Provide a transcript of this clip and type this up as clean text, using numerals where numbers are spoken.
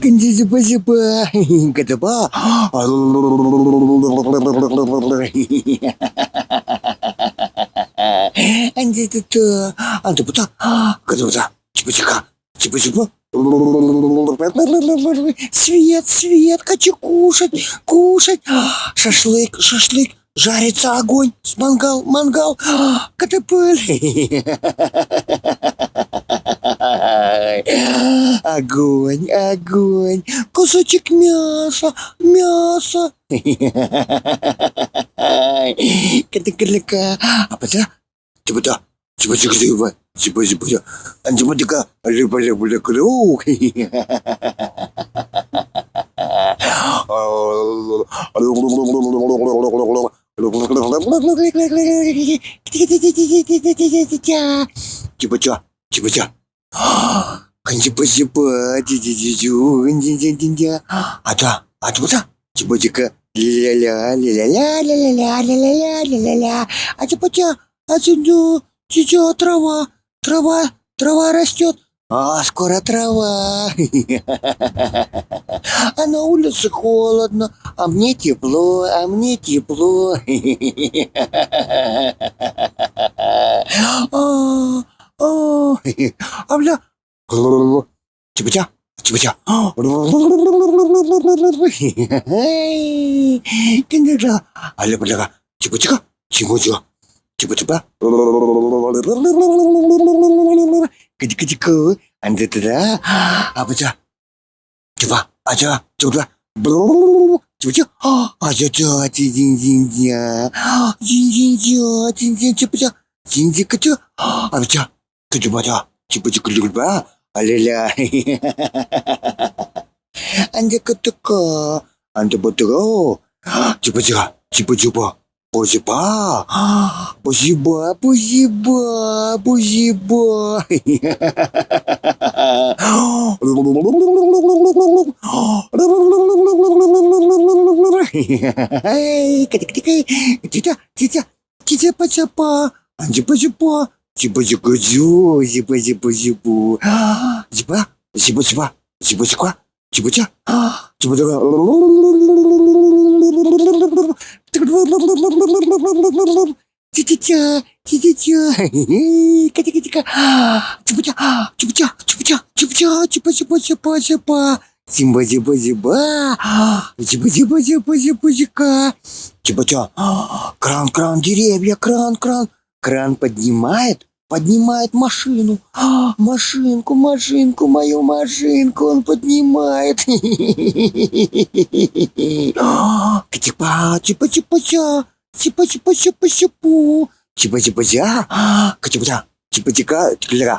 Зиба-зиба, гадаба. Андитата, андапута, гадабута, чипа-чика, чипа-чипа. Свет, свет, хочу кушать, кушать. Шашлык, шашлык, жарится огонь, мангал, мангал, катапель. Огонь, огонь, кусочек мяса, мясо. Катакалика, а потом, типа-то, типа-типа, типа-типа, антиматика, либо-либо-либо. Типа-типа, типа-типа. Типа-типа, а типа-типа, типа-типа, ля-ля-ля, ля-ля-ля, ля-ля-ля, ля-ля-ля, ля-ля-ля. А типа-типа, а типа трава, трава, трава растет. А скоро трава. А на улице холодно, а мне тепло, а мне тепло. А бля. Типа-тя, типа-тя. Аля-бля, типа-тика, типа-тика, типа-типа. Кадика-дика, анда-да-да. А-бля. Типа, а-дя, типа, типа-тя. А-дя-дя, динь-динь-дя. Динь-динь-дя, динь-динь, типа-тя. Динь-дика-тя. А-бля. Типа-тя, типа-тика-типа. А-ля-ля. Анда-ка-така, анда-ба-тага. Типа-тя, типа-типа. Бузиба, бузиба, бузиба, бузиба. Титя, титя, титя-па-тя-па, антипа-зипа, зипа-зипа-зю, зипа-зипа-зипу, зипа, зипа-зипа, зипа-зипа, зипа-тя, зипа-тя. Титя, титя, катика-тика, типа-тя, типа-тя, типа-тя, типа-тя, типа-типа-типа-типа, зимба-зиба-зиба, зиба-зиба-зиба-зиба-зика, типа-тя, кран-кран, деревья, кран-кран, кран поднимает машину, машинку, машинку, мою машинку он поднимает. Типа, типа-типа-тя, типа-типа-типа-типу, типа-типа-тя, типа-тя, типа-тика, типа-тика,